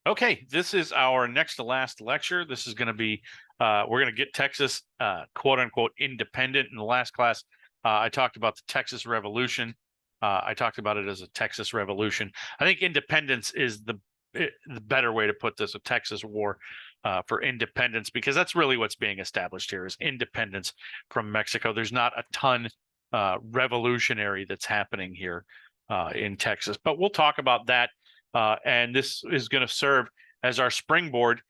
Okay, this is our next to last lecture. This is going to be, we're going to get Texas, quote unquote, independent. In the last class, I talked about the Texas Revolution. I talked about it as a Texas Revolution. I think independence is the better way to put this, a Texas War for independence, because that's really what's being established here is independence from Mexico. There's not a ton revolutionary that's happening here in Texas, but we'll talk about that. And this is going to serve as our springboard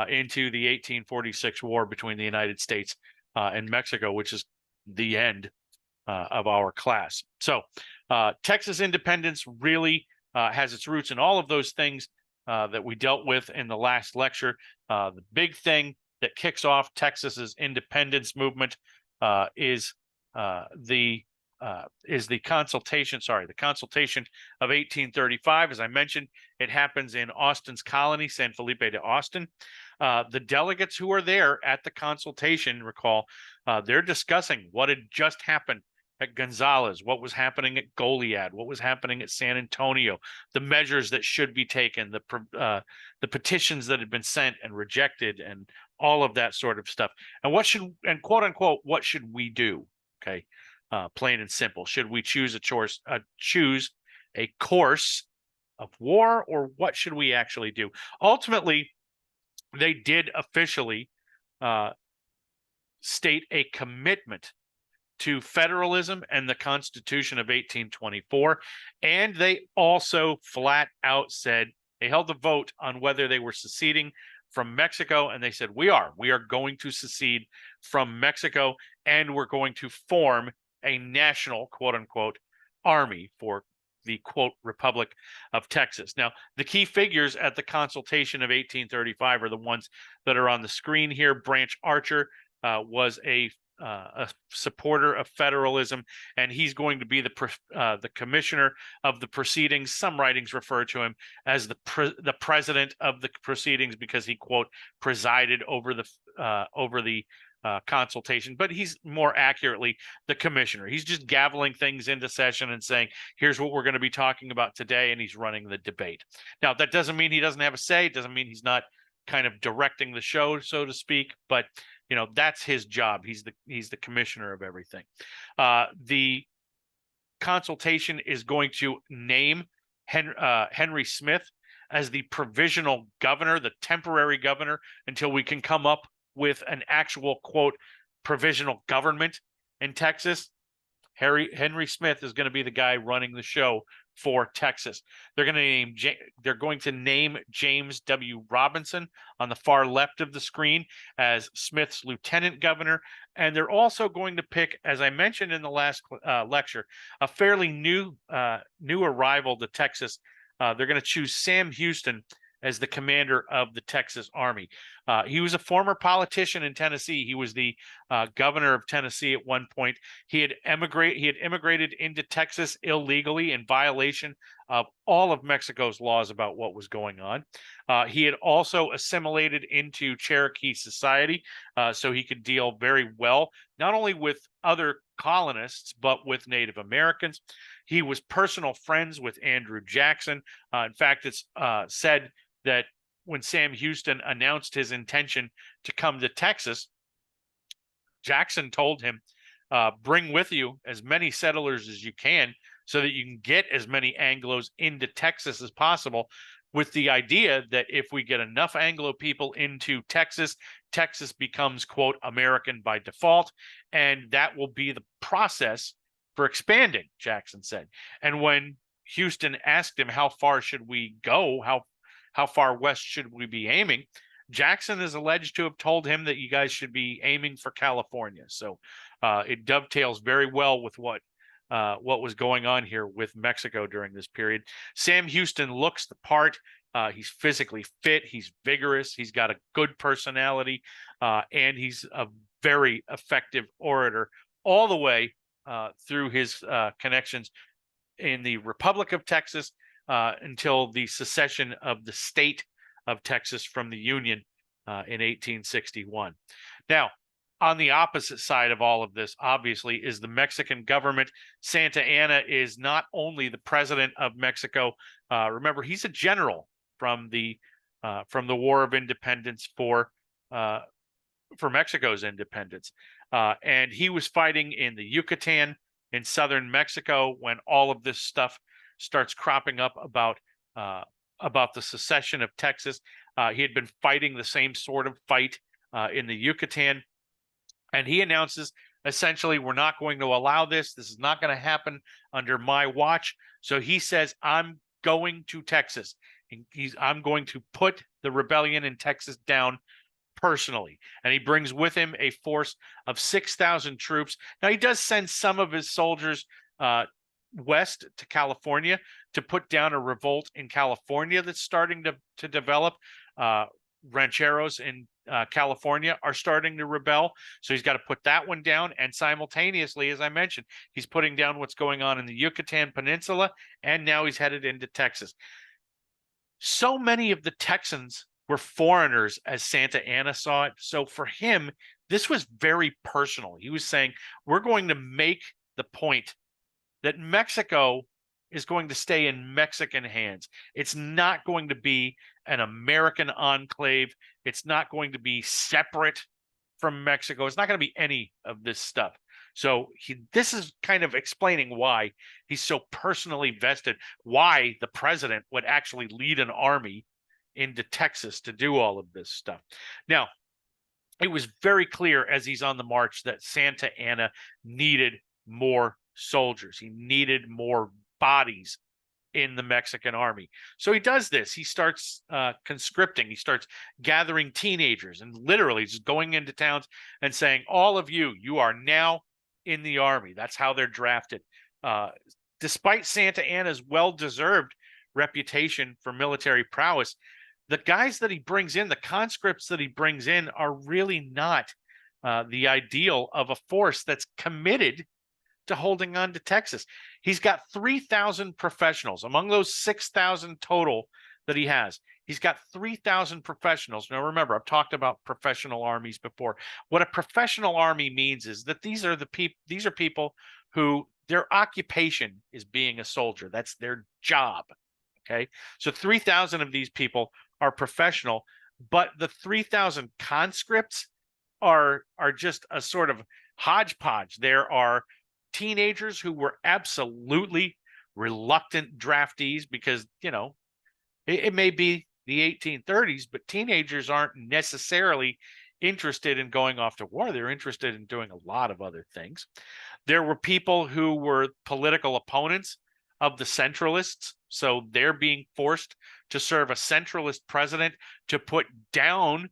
into the 1846 war between the United States and Mexico, which is the end of our class. So Texas independence really has its roots in all of those things that we dealt with in the last lecture. The big thing that kicks off Texas's independence movement is the consultation of 1835. As I mentioned, it happens in Austin's colony, San Felipe de Austin. The delegates who are there at the consultation, recall, they're discussing what had just happened at Gonzales, what was happening at Goliad, what was happening at San Antonio, the measures that should be taken, the petitions that had been sent and rejected, and all of that sort of stuff. And quote unquote, what should we do? Okay. Plain and simple. Should we choose a course of war, or what should we actually do? Ultimately, they did officially state a commitment to federalism and the Constitution of 1824, and they also flat out said they held a vote on whether they were seceding from Mexico, and they said we are going to secede from Mexico, and we're going to form a national, quote unquote, army for the, quote, Republic of Texas. Now, the key figures at the consultation of 1835 are the ones that are on the screen here. Branch Archer was a supporter of federalism, and he's going to be the commissioner of the proceedings. Some writings refer to him as the president of the proceedings because he, quote, presided over the consultation, but he's more accurately the commissioner. He's just gaveling things into session and saying, here's what we're going to be talking about today, and he's running the debate. Now, that doesn't mean he doesn't have a say. It doesn't mean he's not kind of directing the show, so to speak, but that's his job. He's the commissioner of everything. The consultation is going to name Henry Smith as the provisional governor, the temporary governor, until we can come up with an actual, quote, provisional government in Texas. Henry Smith is going to be the guy running the show for Texas. They're going to name James W. Robinson on the far left of the screen as Smith's lieutenant governor, and they're also going to pick, as I mentioned in the last lecture, a fairly new arrival to Texas. They're going to choose Sam Houston as the commander of the Texas Army. He was a former politician in Tennessee. He was the governor of Tennessee at one point. He had immigrated into Texas illegally in violation of all of Mexico's laws about what was going on. He had also assimilated into Cherokee society, so he could deal very well, not only with other colonists, but with Native Americans. He was personal friends with Andrew Jackson. In fact, it's said that when Sam Houston announced his intention to come to Texas, Jackson told him, bring with you as many settlers as you can so that you can get as many Anglos into Texas as possible, with the idea that if we get enough Anglo people into Texas, Texas becomes, quote, American by default, and that will be the process for expanding, Jackson said. And when Houston asked him, how far should we go? How far west should we be aiming? Jackson is alleged to have told him that you guys should be aiming for California. So it dovetails very well with what was going on here with Mexico during this period. Sam Houston looks the part. He's physically fit. He's vigorous. He's got a good personality, and he's a very effective orator all the way through his connections in the Republic of Texas until the secession of the state of Texas from the Union in 1861. Now, on the opposite side of all of this, obviously, is the Mexican government. Santa Anna is not only the president of Mexico. Remember, he's a general from the from the War of Independence for Mexico's independence. And he was fighting in the Yucatan in southern Mexico when all of this stuff starts cropping up about the secession of Texas. He had been fighting the same sort of fight in the Yucatan, and he announces essentially, we're not going to allow this. This is not going to happen under my watch. So he says, I'm going to Texas. I'm going to put the rebellion in Texas down personally. And he brings with him a force of 6,000 troops. Now, he does send some of his soldiers west to California to put down a revolt in California that's starting to develop. Rancheros in California are starting to rebel. So he's got to put that one down. And simultaneously, as I mentioned, he's putting down what's going on in the Yucatan Peninsula. And now he's headed into Texas. So many of the Texans were foreigners as Santa Anna saw it. So for him, this was very personal. He was saying, we're going to make the point that Mexico is going to stay in Mexican hands. It's not going to be an American enclave. It's not going to be separate from Mexico. It's not going to be any of this stuff. So this is kind of explaining why he's so personally vested, why the president would actually lead an army into Texas to do all of this stuff. Now, it was very clear as he's on the march that Santa Anna needed more soldiers. He needed more bodies in the Mexican army. So he does this. He starts conscripting. He starts gathering teenagers and literally just going into towns and saying, all of you, you are now in the army. That's how they're drafted. Despite Santa Anna's well-deserved reputation for military prowess, the guys that he brings in, the conscripts that he brings in, are really not the ideal of a force that's committed to holding on to Texas. He's got 3,000 professionals among those 6,000 total that he has. He's got 3,000 professionals. Now, remember, I've talked about professional armies before. What a professional army means is that these are people who their occupation is being a soldier. That's their job. Okay, so 3,000 of these people are professional, but the 3,000 conscripts are just a sort of hodgepodge. There are teenagers who were absolutely reluctant draftees because, it may be the 1830s, but teenagers aren't necessarily interested in going off to war. They're interested in doing a lot of other things. There were people who were political opponents of the centralists, so they're being forced to serve a centralist president to put down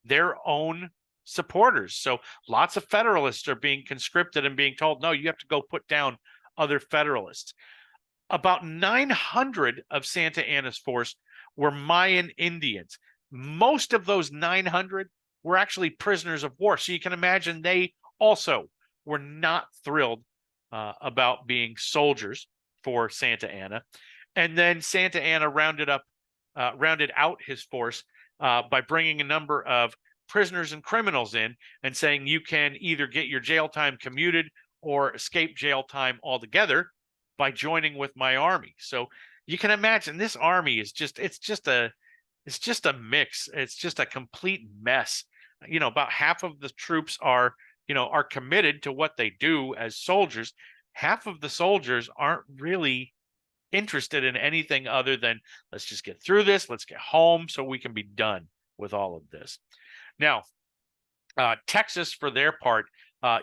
their own supporters. So lots of Federalists are being conscripted and being told, no, you have to go put down other Federalists. About 900 of Santa Anna's force were Mayan Indians. Most of those 900 were actually prisoners of war. So you can imagine they also were not thrilled about being soldiers for Santa Anna. And then Santa Anna rounded out his force by bringing a number of prisoners and criminals in and saying you can either get your jail time commuted or escape jail time altogether by joining with my army. So you can imagine this army is just a mix. It's just a complete mess. About half of the troops are committed to what they do as soldiers. Half of the soldiers aren't really interested in anything other than let's just get through this. Let's get home so we can be done with all of this. Now, Texas, for their part,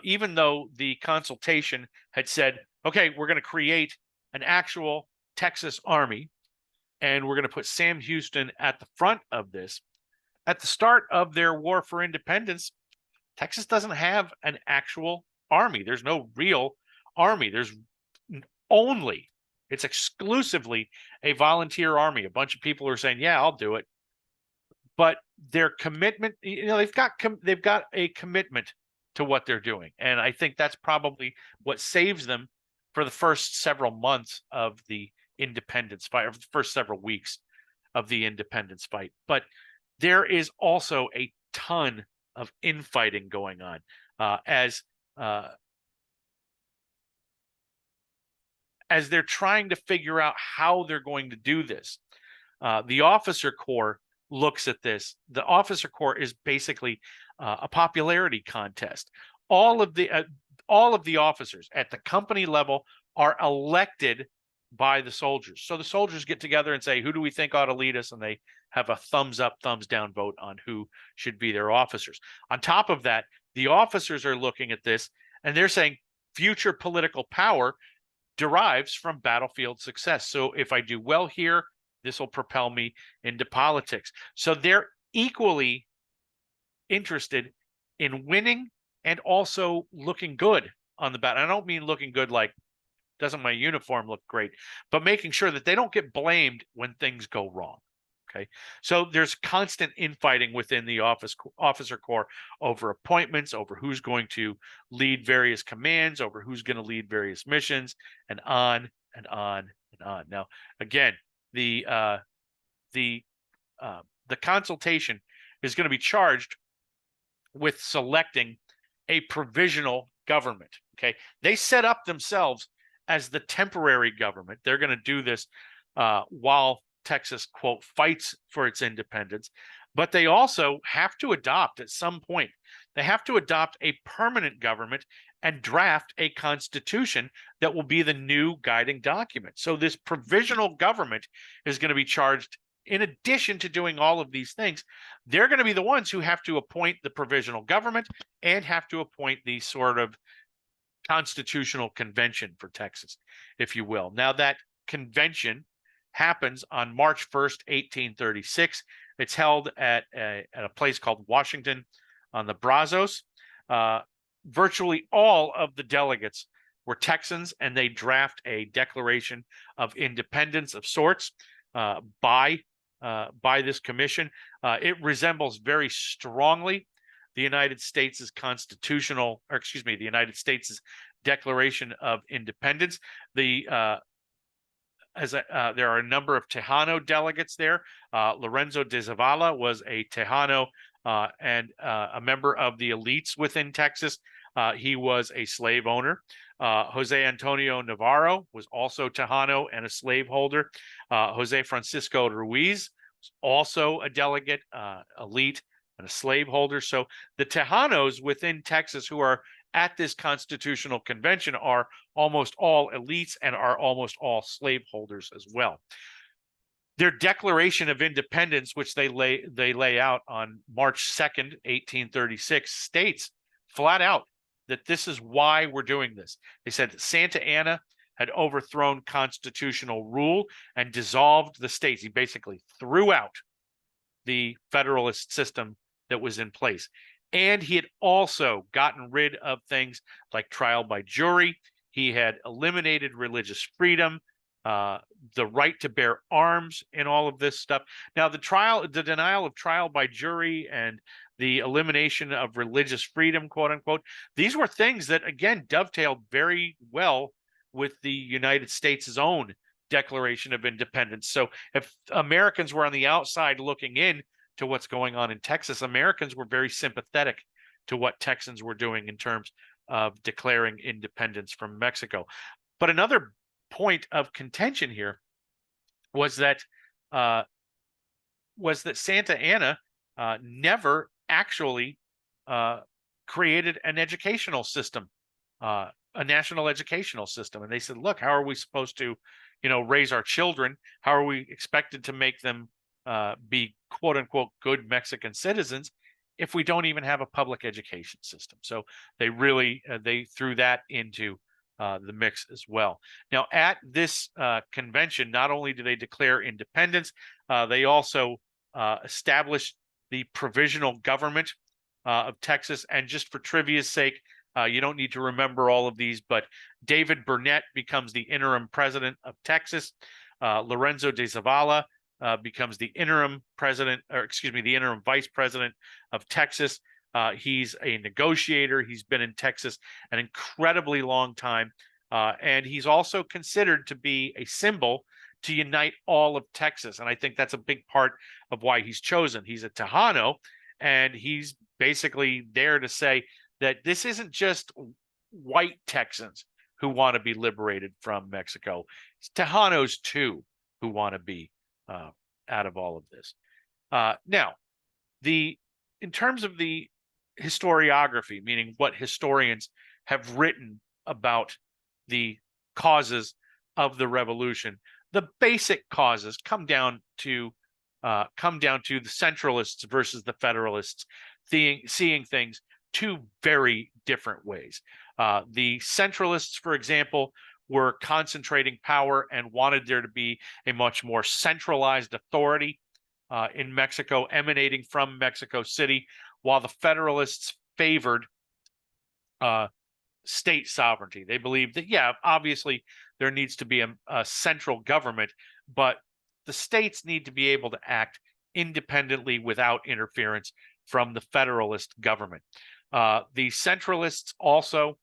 even though the consultation had said, okay, we're going to create an actual Texas army, and we're going to put Sam Houston at the front of this, at the start of their war for independence, Texas doesn't have an actual army. There's no real army. It's exclusively a volunteer army. A bunch of people are saying, yeah, I'll do it. But their commitment, they've got a commitment to what they're doing. And I think that's probably what saves them for the first several months of the independence fight, or the first several weeks of the independence fight. But there is also a ton of infighting going on as they're trying to figure out how they're going to do this. The officer corps looks at this, the officer corps is basically a popularity contest. All of the officers at the company level are elected by the soldiers. So the soldiers get together and say, who do we think ought to lead us? And they have a thumbs up, thumbs down vote on who should be their officers. On top of that, the officers are looking at this and they're saying future political power derives from battlefield success. So if I do well here, this will propel me into politics. So they're equally interested in winning and also looking good on the bat. I don't mean looking good like, doesn't my uniform look great, but making sure that they don't get blamed when things go wrong. Okay. So there's constant infighting within the officer corps over appointments, over who's going to lead various commands, over who's going to lead various missions, and on and on and on. Now, again, the consultation is going to be charged with selecting a provisional government. Okay. They set up themselves as the temporary government. They're going to do this while Texas, quote, fights for its independence. But they also have to adopt at some point, they have to adopt a permanent government and draft a constitution that will be the new guiding document. So this provisional government is going to be charged, in addition to doing all of these things, they're going to be the ones who have to appoint the provisional government and have to appoint the sort of constitutional convention for Texas, if you will. Now, that convention happens on March 1st, 1836. It's held at a place called Washington on the Brazos. Virtually all of the delegates were Texans, and they draft a Declaration of Independence of sorts by this commission. It resembles very strongly the United States' the United States' Declaration of Independence. There are a number of Tejano delegates there. Lorenzo de Zavala was a Tejano and a member of the elites within Texas. He was a slave owner. Jose Antonio Navarro was also Tejano and a slaveholder. Jose Francisco Ruiz was also a delegate, elite, and a slaveholder. So the Tejanos within Texas who are at this constitutional convention are almost all elites and are almost all slaveholders as well. Their Declaration of Independence, which they lay out on March 2nd, 1836, states flat out that this is why we're doing this. They said that Santa Anna had overthrown constitutional rule and dissolved the states. He basically threw out the federalist system that was in place. And he had also gotten rid of things like trial by jury. He had eliminated religious freedom, the right to bear arms, and all of this stuff. Now, the denial of trial by jury and the elimination of religious freedom, quote unquote, these were things that, again, dovetailed very well with the United States' own Declaration of Independence. So if Americans were on the outside looking in to what's going on in Texas, Americans were very sympathetic to what Texans were doing in terms of declaring independence from Mexico. But another point of contention here was that Santa Anna never actually created an educational system, a national educational system. And they said, look, how are we supposed to, raise our children? How are we expected to make them be quote unquote good Mexican citizens if we don't even have a public education system? So they really they threw that into the mix as well. Now, at this convention, not only do they declare independence, they also established the provisional government of Texas. And just for trivia's sake, you don't need to remember all of these, but David Burnett becomes the interim president of Texas. Lorenzo de Zavala becomes the interim vice president of Texas. He's a negotiator. He's been in Texas an incredibly long time. And he's also considered to be a symbol to unite all of Texas. And I think that's a big part of why he's chosen. He's a Tejano, and he's basically there to say that this isn't just white Texans who want to be liberated from Mexico. It's Tejanos, too, who want to be out of all of this. Now, in terms of the historiography, meaning what historians have written about the causes of the revolution, the basic causes come down to the centralists versus the federalists, seeing things two very different ways. The centralists, for example, were concentrating power and wanted there to be a much more centralized authority in Mexico, emanating from Mexico City, while the Federalists favored state sovereignty. They believed that, yeah, obviously there needs to be a central government, but the states need to be able to act independently without interference from the Federalist government. The Centralists also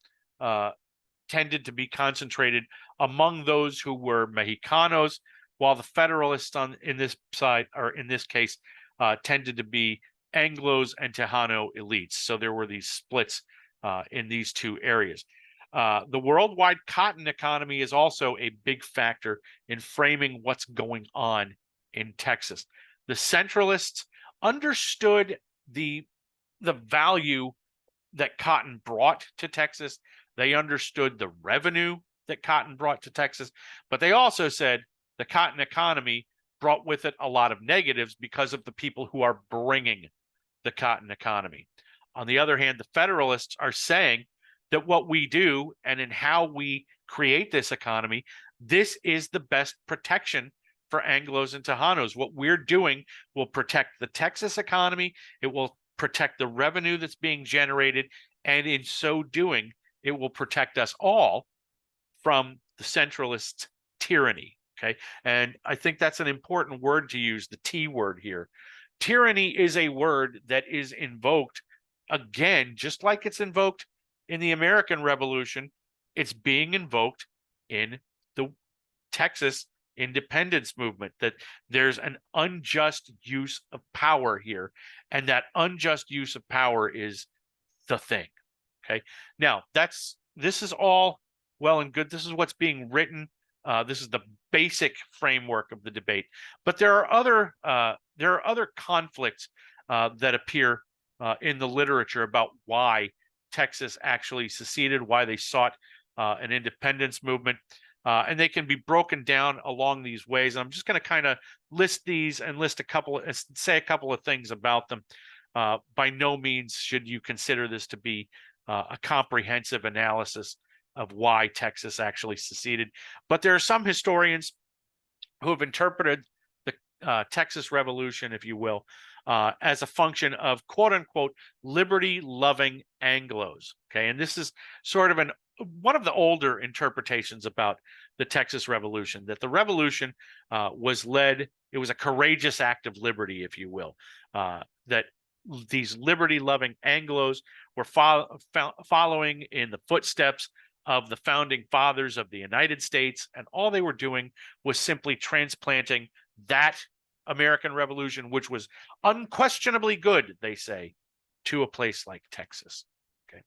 tended to be concentrated among those who were Mexicanos, while the Federalists in this case tended to be Anglos and Tejano elites. So there were these splits in these two areas. The worldwide cotton economy is also a big factor in framing what's going on in Texas. The centralists understood the value that cotton brought to Texas. They understood the revenue that cotton brought to Texas, but they also said the cotton economy brought with it a lot of negatives because of the people who are bringing the cotton economy. On the other hand, the Federalists are saying that what we do and in how we create this economy, this is the best protection for Anglos and Tejanos. What we're doing will protect the Texas economy. It will protect the revenue that's being generated. And in so doing, it will protect us all from the centralist tyranny. Okay. And I think that's an important word to use, the T word here. Tyranny is a word that is invoked again, just like it's invoked in the American Revolution. It's being invoked in the Texas independence movement, that there's an unjust use of power here. And that unjust use of power is the thing. Okay. Now, this is all well and good. This is what's being written. This is the basic framework of the debate. But there are other conflicts that appear in the literature about why Texas actually seceded, why they sought an independence movement. And they can be broken down along these ways. I'm just going to kind of list these and say a couple of things about them. By no means should you consider this to be a comprehensive analysis of why Texas actually seceded. But there are some historians who have interpreted the Texas Revolution, if you will, as a function of quote unquote liberty-loving Anglos. Okay, and this is sort of one of the older interpretations about the Texas Revolution, that the revolution was led, it was a courageous act of liberty, if you will, that these liberty-loving Anglos were following in the footsteps of the founding fathers of the United States, and all they were doing was simply transplanting that American Revolution, which was unquestionably good, they say, to a place like Texas. Okay.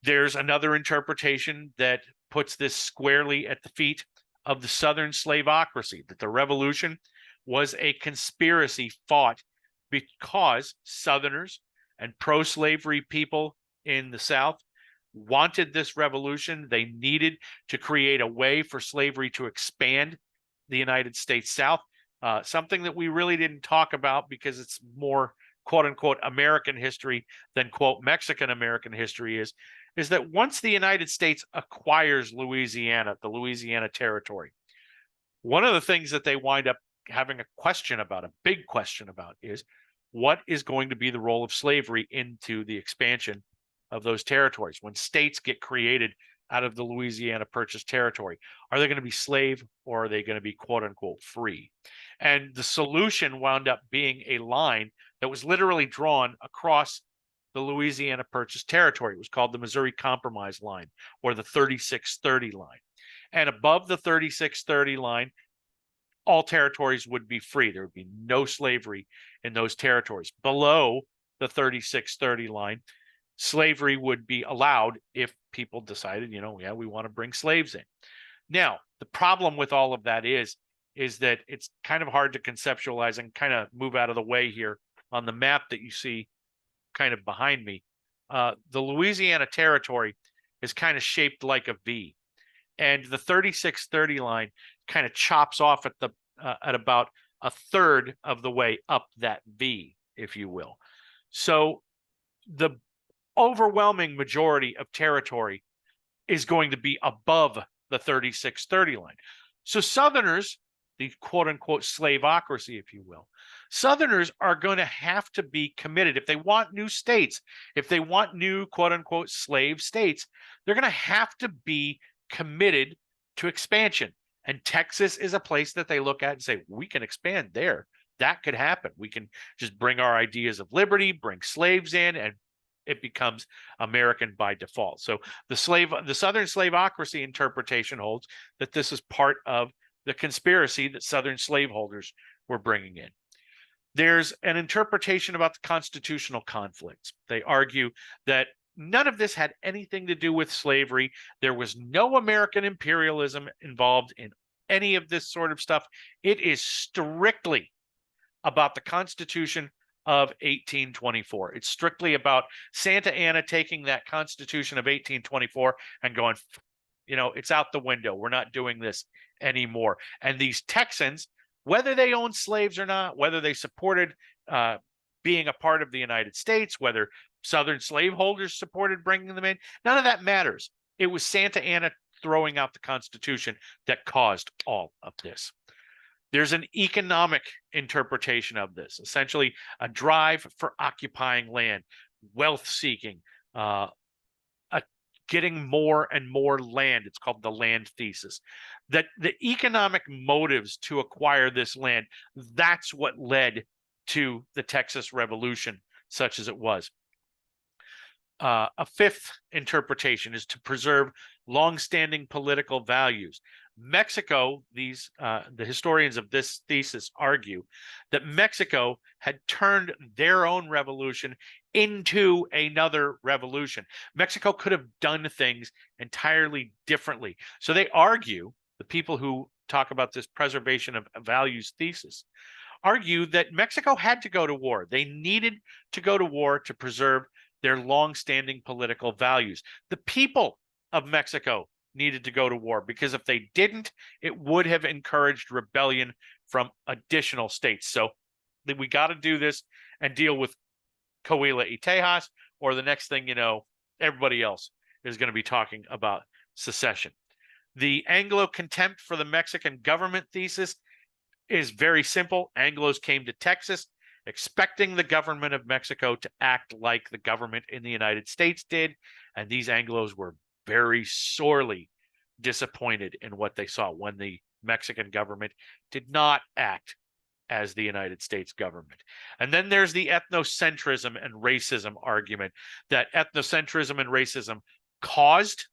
There's another interpretation that puts this squarely at the feet of the Southern slavocracy, that the revolution was a conspiracy fought because Southerners and pro-slavery people in the South wanted this revolution. They needed to create a way for slavery to expand the United States South. Something that we really didn't talk about because it's more quote unquote American history than quote Mexican American history is that once the United States acquires Louisiana, the Louisiana Territory, one of the things that they wind up having a big question about, is what is going to be the role of slavery into the expansion of those territories. When states get created out of the Louisiana Purchase territory, are they going to be slave or are they going to be quote unquote free? And the solution wound up being a line that was literally drawn across the Louisiana Purchase territory. It was called the Missouri Compromise line, or the 3630 line. And above the 3630 line, all territories would be free. There would be no slavery in those territories. Below the 3630 line, slavery would be allowed if people decided, we want to bring slaves in. Now, the problem with all of that is is that it's kind of hard to conceptualize and kind of move out of the way here on the map that you see kind of behind me. The Louisiana Territory is kind of shaped like a V, and the 3630 line kind of chops off at about a third of the way up that V, if you will. So the overwhelming majority of territory is going to be above the 3630 line. So Southerners, the quote unquote slaveocracy, if you will, Southerners are going to have to be committed. If they want new states, if they want new quote unquote slave states, they're going to have to be committed to expansion. And Texas is a place that they look at and say, we can expand there. That could happen. We can just bring our ideas of liberty, bring slaves in, and it becomes American by default. So the Southern slaveocracy interpretation holds that this is part of the conspiracy that Southern slaveholders were bringing in. There's an interpretation about the constitutional conflicts. They argue that none of this had anything to do with slavery. There was no American imperialism involved in any of this sort of stuff. It is strictly about the Constitution of 1824. It's strictly about Santa Anna taking that Constitution of 1824 and going, you know, it's out the window. We're not doing this anymore. And these Texans, whether they owned slaves or not, whether they supported being a part of the United States, whether Southern slaveholders supported bringing them in, none of that matters. It was Santa Anna throwing out the Constitution that caused all of this. There's an economic interpretation of this, essentially a drive for occupying land, wealth seeking, getting more and more land. It's called the land thesis. That the economic motives to acquire this land, that's what led to the Texas Revolution, such as it was. A fifth interpretation is to preserve longstanding political values. Mexico, the historians of this thesis argue that Mexico had turned their own revolution into another revolution. Mexico could have done things entirely differently. So they argue, the people who talk about this preservation of values thesis, argue that Mexico had to go to war. They needed to go to war to preserve their longstanding political values. The people of Mexico needed to go to war because if they didn't, it would have encouraged rebellion from additional states. So we got to do this and deal with Coahuila y Tejas, or the next thing you know, everybody else is going to be talking about secession. The Anglo contempt for the Mexican government thesis is very simple. Anglos came to Texas expecting the government of Mexico to act like the government in the United States did, and these Anglos were very sorely disappointed in what they saw when the Mexican government did not act as the United States government. And then there's the ethnocentrism and racism argument that ethnocentrism and racism caused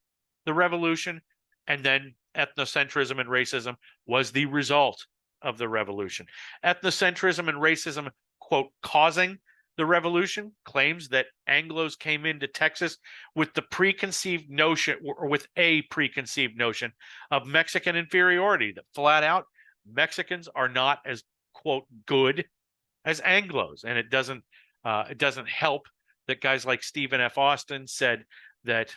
the revolution, and then ethnocentrism and racism was the result of the revolution. Ethnocentrism and racism, quote, causing the revolution, claims that Anglos came into Texas with the preconceived notion, or with a preconceived notion of Mexican inferiority, that flat out Mexicans are not as, quote, good as Anglos. And it doesn't help that guys like Stephen F. Austin said that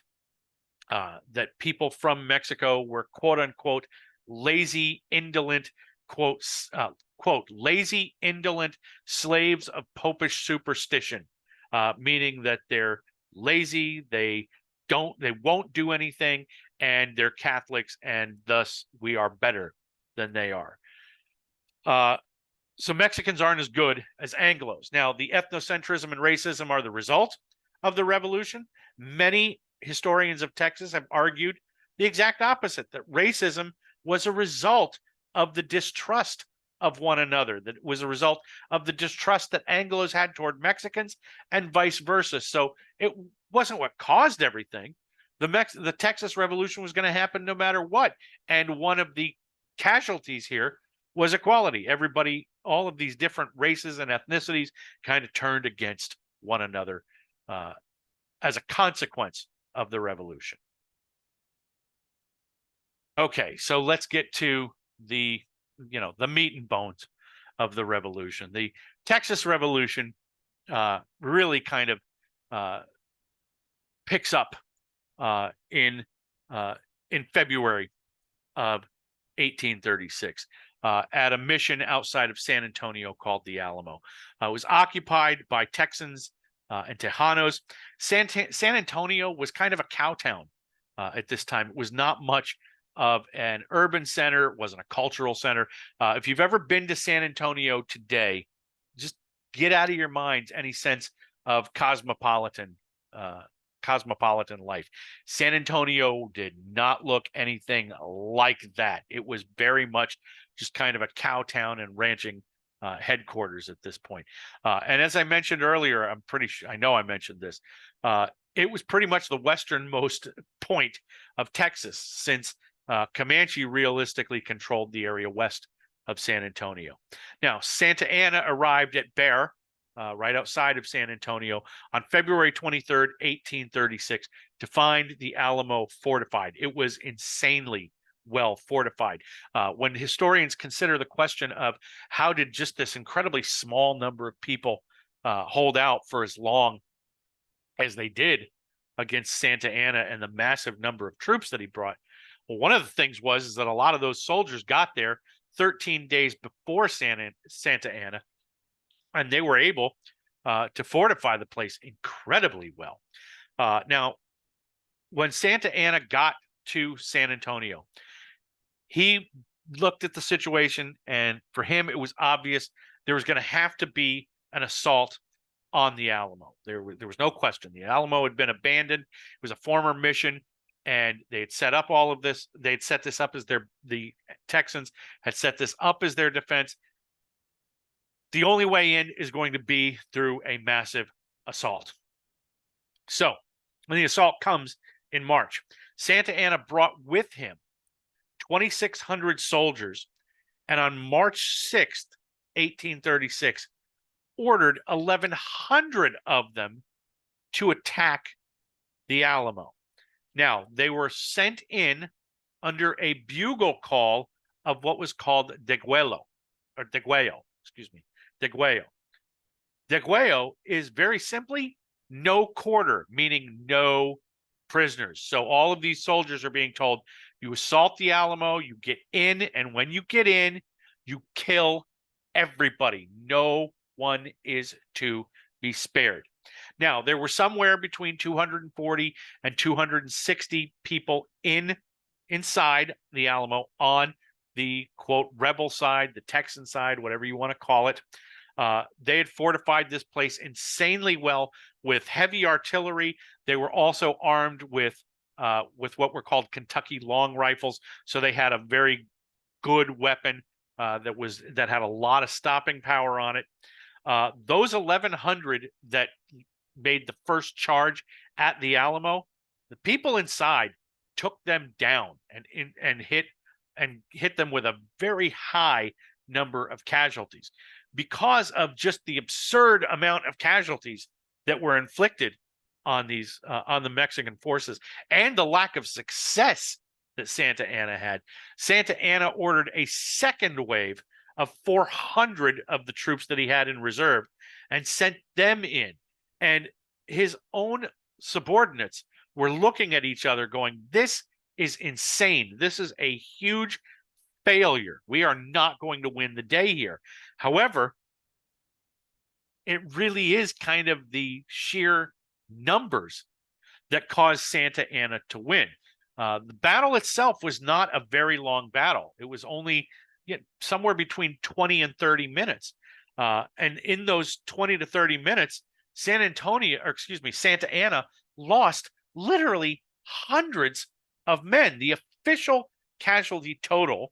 that people from Mexico were, quote unquote, lazy, indolent, quote, lazy, indolent slaves of popish superstition, meaning that they're lazy, they won't do anything, and they're Catholics, and thus we are better than they are. So Mexicans aren't as good as Anglos. Now, the ethnocentrism and racism are the result of the revolution. Many historians of Texas have argued the exact opposite, that racism was a result of the distrust of one another, that it was a result of the distrust that Anglos had toward Mexicans and vice versa. So it wasn't what caused everything. The Texas Revolution was going to happen no matter what. And one of the casualties here was equality. Everybody, all of these different races and ethnicities kind of turned against one another as a consequence of the revolution. Okay, so let's get to the the meat and bones of the revolution. The Texas Revolution really kind of picks up in February of 1836 at a mission outside of San Antonio called the Alamo. It was occupied by Texans and Tejanos. San Antonio was kind of a cow town at this time. It was not much of an urban center. It wasn't a cultural center. If you've ever been to San Antonio today, just get out of your minds any sense of cosmopolitan life. San Antonio did not look anything like that. It was very much just kind of a cow town and ranching headquarters at this point. And as I mentioned earlier, I know I mentioned this. It was pretty much the westernmost point of Texas, since Comanche realistically controlled the area west of San Antonio. Now, Santa Anna arrived at Bear, right outside of San Antonio, on February 23rd, 1836, to find the Alamo fortified. It was insanely well fortified. When historians consider the question of how did just this incredibly small number of people hold out for as long as they did against Santa Anna and the massive number of troops that he brought, well, one of the things is that a lot of those soldiers got there 13 days before Santa Anna, and they were able to fortify the place incredibly well. Now, when Santa Anna got to San Antonio, he looked at the situation, and for him, it was obvious there was going to have to be an assault on the Alamo. There was no question. The Alamo had been abandoned. It was a former mission, and they had set up all of this. They had set this up as the Texans had set this up as their defense. The only way in is going to be through a massive assault. So when the assault comes in March, Santa Anna brought with him 2,600 soldiers, and on March 6th, 1836, ordered 1,100 of them to attack the Alamo. Now, they were sent in under a bugle call of what was called Deguello. Deguello is very simply no quarter, meaning no prisoners. So all of these soldiers are being told, you assault the Alamo, you get in, and when you get in, you kill everybody. No one is to be spared. Now, there were somewhere between 240 and 260 people inside the Alamo on the, quote, rebel side, the Texan side, whatever you want to call it. They had fortified this place insanely well with heavy artillery. They were also armed with what were called Kentucky long rifles. So they had a very good weapon that had a lot of stopping power on it. Those 1,100 that made the first charge at the Alamo, the people inside took them down and hit them with a very high number of casualties, because of just the absurd amount of casualties that were inflicted on these on the Mexican forces, and the lack of success that Santa Anna had. Santa Anna ordered a second wave of 400 of the troops that he had in reserve and sent them in. And his own subordinates were looking at each other going, this is insane. This is a huge failure. We are not going to win the day here. However, it really is kind of the sheer numbers that caused Santa Anna to win. The battle itself was not a very long battle. It was only somewhere between 20 and 30 minutes. And in those 20 to 30 minutes, Santa Anna lost literally hundreds of men. The official casualty total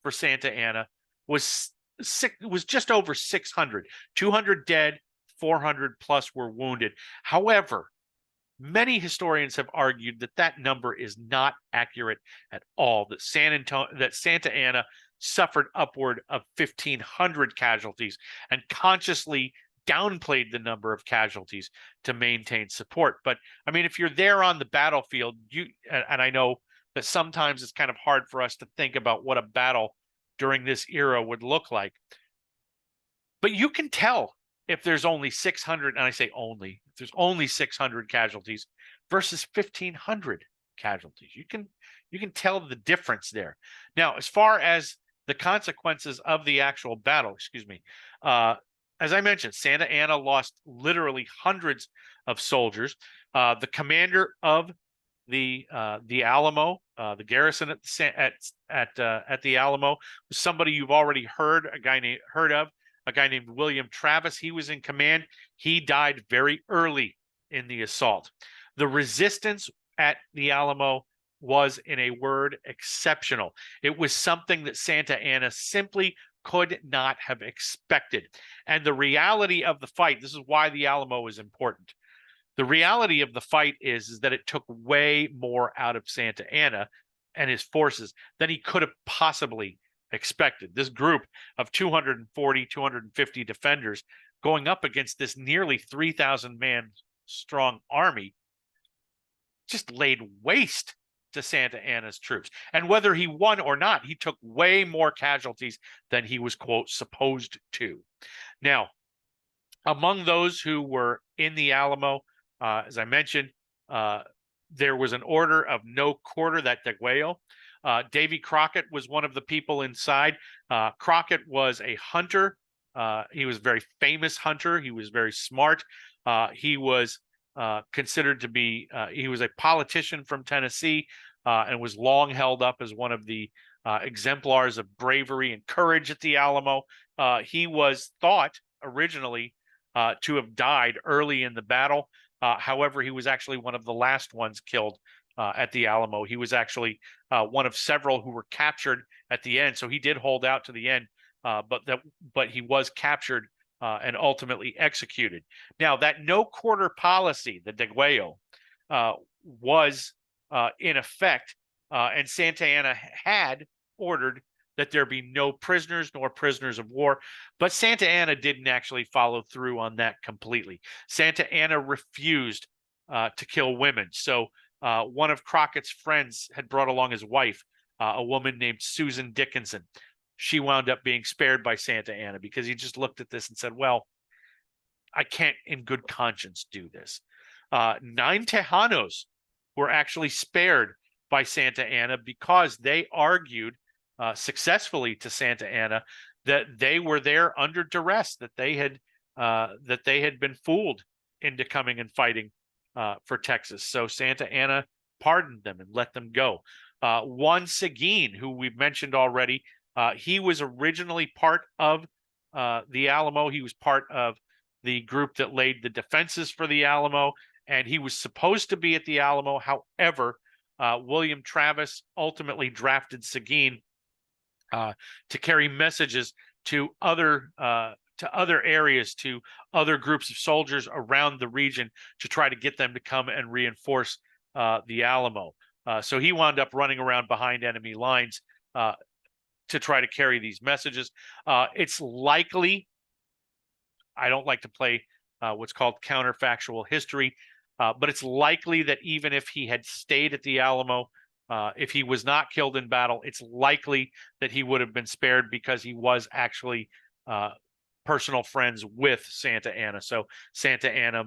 for Santa Anna was just over 600. 200 dead, 400 plus were wounded. However, many historians have argued that that number is not accurate at all, that Santa Anna suffered upward of 1,500 casualties and consciously downplayed the number of casualties to maintain support. But I mean, if you're there on the battlefield, and I know that sometimes it's kind of hard for us to think about what a battle during this era would look like. But you can tell if there's only 600, and I say only, if there's only 600 casualties versus 1,500 casualties. You can tell the difference there. Now, as far as the consequences of the actual battle, excuse me, as I mentioned, Santa Anna lost literally hundreds of soldiers. The commander of the Alamo, the garrison at the Alamo, was somebody you've already heard of, a guy named William Travis. He was in command. He died very early in the assault. The resistance at the Alamo was, in a word, exceptional. It was something that Santa Anna simply could not have expected. And the reality of the fight, this is why the Alamo is important. The reality of the fight is that it took way more out of Santa Anna and his forces than he could have possibly expected. This group of 240, 250 defenders going up against this nearly 3,000 man strong army just laid waste to Santa Anna's troops. And whether he won or not, he took way more casualties than he was, quote, supposed to. Now, among those who were in the Alamo, as I mentioned, there was an order of no quarter, that Deguello. Davy Crockett was one of the people inside. Crockett was a hunter. He was a very famous hunter. He was very smart. He was considered to be, he was a politician from Tennessee and was long held up as one of the exemplars of bravery and courage at the Alamo. He was thought originally to have died early in the battle. However, he was actually one of the last ones killed at the Alamo. He was actually one of several who were captured at the end. So he did hold out to the end, but he was captured and ultimately executed. Now, that no quarter policy, the Deguello, was in effect, and Santa Anna had ordered that there be no prisoners nor prisoners of war. But Santa Anna didn't actually follow through on that completely. Santa Anna refused to kill women. So one of Crockett's friends had brought along his wife, a woman named Susan Dickinson. She wound up being spared by Santa Anna because he just looked at this and said, well, I can't in good conscience do this. 9 Tejanos were actually spared by Santa Anna because they argued successfully to Santa Anna that they were there under duress, that they had been fooled into coming and fighting for Texas. So Santa Anna pardoned them and let them go. Juan Seguin, who we've mentioned already, he was originally part of the Alamo. He was part of the group that laid the defenses for the Alamo, and he was supposed to be at the Alamo. However, William Travis ultimately drafted Seguin to carry messages to other areas, to other groups of soldiers around the region, to try to get them to come and reinforce the Alamo. So he wound up running around behind enemy lines to try to carry these messages. It's likely, I don't like to play what's called counterfactual history, but it's likely that even if he had stayed at the Alamo, if he was not killed in battle, it's likely that he would have been spared because he was actually personal friends with Santa Anna. So Santa Anna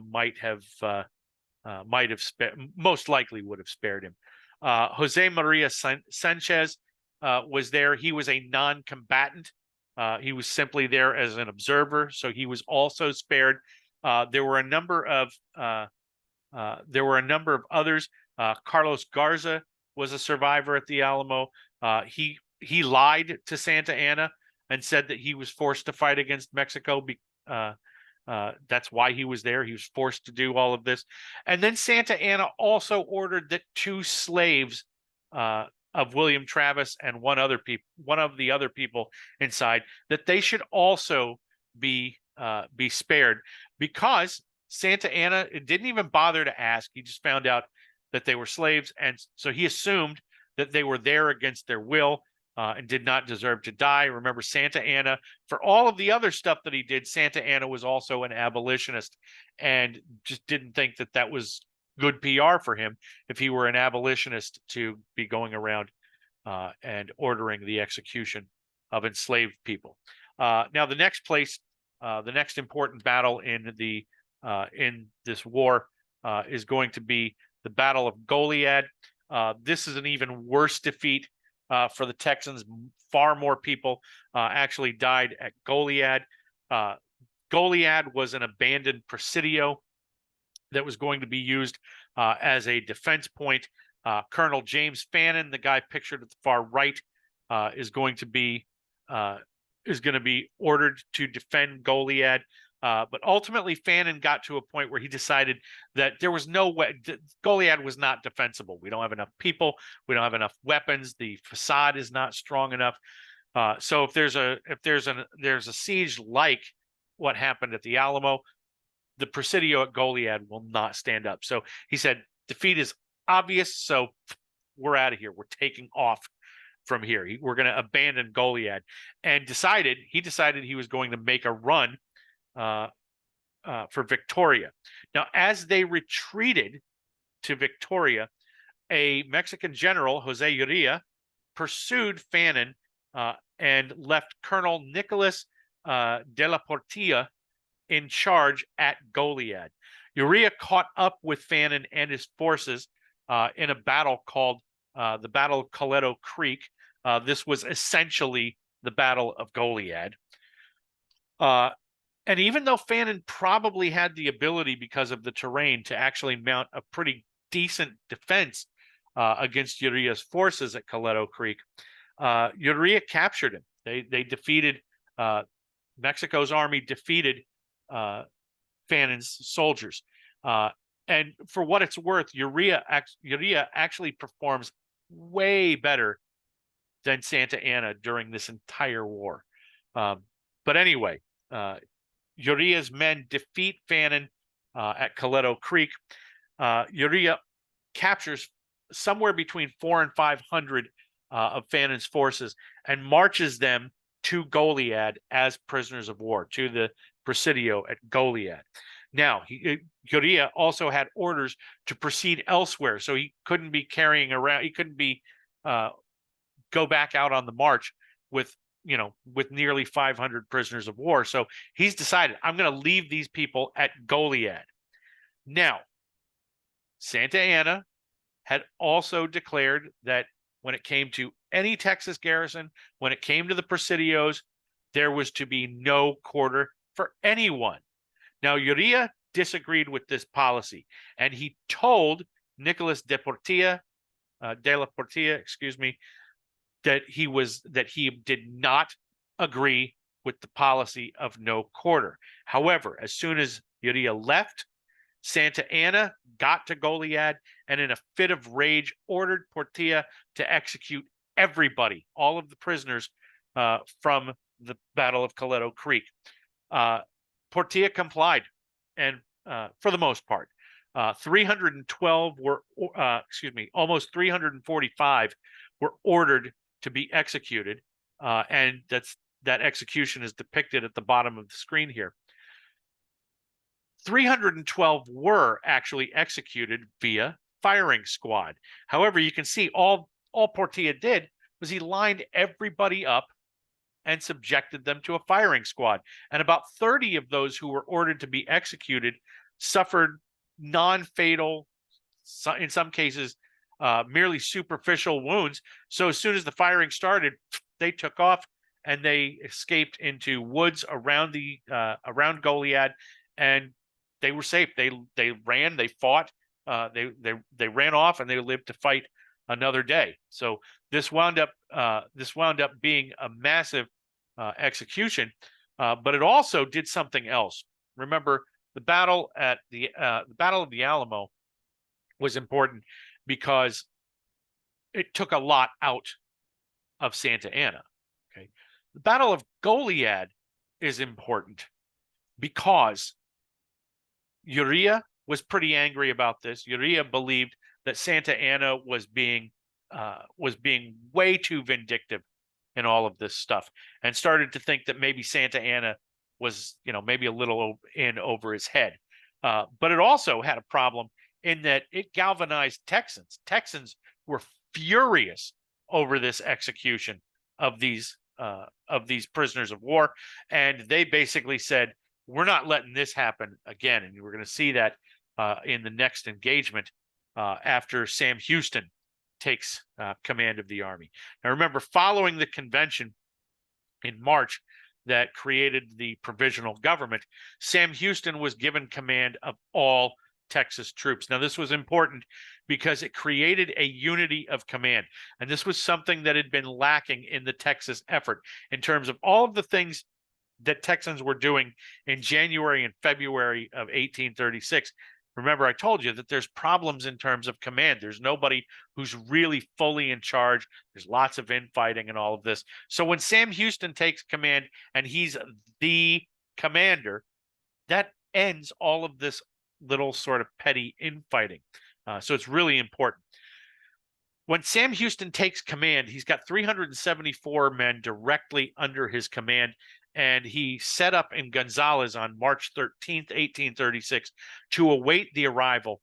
most likely would have spared him. Jose Maria Sanchez was there. He was a non-combatant. He was simply there as an observer, so he was also spared. There were a number of others. Carlos Garza was a survivor at the Alamo. He lied to Santa Anna and said that he was forced to fight against Mexico. That's why he was there. He was forced to do all of this. And then Santa Anna also ordered that 2 slaves of William Travis and one of the other people inside, that they should also be spared, because Santa Anna didn't even bother to ask. He just found out that they were slaves, and so he assumed that they were there against their will and did not deserve to die. Remember, Santa Anna, for all of the other stuff that he did, Santa Anna was also an abolitionist, and just didn't think that that was good PR for him if he were an abolitionist to be going around and ordering the execution of enslaved people. Now, the next place, the next important battle in this war is going to be the Battle of Goliad. This is an even worse defeat for the Texans. Far more people actually died at Goliad. Goliad was an abandoned presidio that was going to be used as a defense point. Colonel James Fannin, the guy pictured at the far right, is going to be ordered to defend Goliad. But ultimately, Fannin got to a point where he decided that there was no way. Goliad was not defensible. We don't have enough people. We don't have enough weapons. The facade is not strong enough. So if there's a siege like what happened at the Alamo, the Presidio at Goliad will not stand up. So he said, defeat is obvious, so we're out of here. We're taking off from here. We're going to abandon Goliad. And he decided he was going to make a run for Victoria. Now, as they retreated to Victoria, a Mexican general, Jose Urrea, pursued Fannin and left Colonel Nicolas de la Portilla in charge at Goliad. Urrea caught up with Fannin and his forces in a battle called the Battle of Coleto Creek. This was essentially the Battle of Goliad. And even though Fannin probably had the ability, because of the terrain, to actually mount a pretty decent defense against Urrea's forces at Coleto Creek, Urrea captured him. They defeated Mexico's army, defeated Fannin's soldiers. And for what it's worth, Urrea actually performs way better than Santa Anna during this entire war. But anyway, Urrea's men defeat Fannin at Coleto Creek. Urrea captures somewhere between 400 and 500 of Fannin's forces and marches them to Goliad as prisoners of war, to the Presidio at Goliad. Now, Urrea also had orders to proceed elsewhere, so he couldn't be carrying around. He couldn't be go back out on the march with nearly 500 prisoners of war. So he's decided, I'm going to leave these people at Goliad. Now, Santa Anna had also declared that when it came to any Texas garrison, when it came to the Presidios, there was to be no quarter for anyone. Now, Urrea disagreed with this policy, and he told Nicolas de la Portilla, that he did not agree with the policy of no quarter. However, as soon as Urrea left, Santa Anna got to Goliad and, in a fit of rage, ordered Portilla to execute everybody, all of the prisoners from the Battle of Coleto Creek. Portilla complied, and for the most part, 312 were, almost 345 were ordered to be executed, and that execution is depicted at the bottom of the screen here. 312 were actually executed via firing squad. However, you can see all Portilla did was he lined everybody up and subjected them to a firing squad. And about 30 of those who were ordered to be executed suffered non-fatal, in some cases, merely superficial wounds. So as soon as the firing started, they took off and they escaped into woods around Goliad, and they were safe. They ran, they fought, they ran off, and they lived to fight another day. So this wound up being a massive execution, but it also did something else. Remember, the battle of the Alamo was important because it took a lot out of Santa Anna. Okay, the Battle of Goliad is important because Urrea was pretty angry about this. Urrea believed that Santa Anna was being way too vindictive in all of this stuff, and started to think that maybe Santa Anna was, maybe a little in over his head. But it also had a problem in that it galvanized Texans. Texans were furious over this execution of these these prisoners of war, and they basically said, "We're not letting this happen again." And we're going to see that in the next engagement after Sam Houston takes command of the army. Now, remember, following the convention in March that created the provisional government, Sam Houston was given command of all Texas troops. Now, this was important because it created a unity of command. And this was something that had been lacking in the Texas effort in terms of all of the things that Texans were doing in January and February of 1836. Remember, I told you that there's problems in terms of command. There's nobody who's really fully in charge. There's lots of infighting and all of this. So when Sam Houston takes command and he's the commander, that ends all of this little sort of petty infighting. So it's really important. When Sam Houston takes command, he's got 374 men directly under his command, and he set up in Gonzales on March 13th, 1836, to await the arrival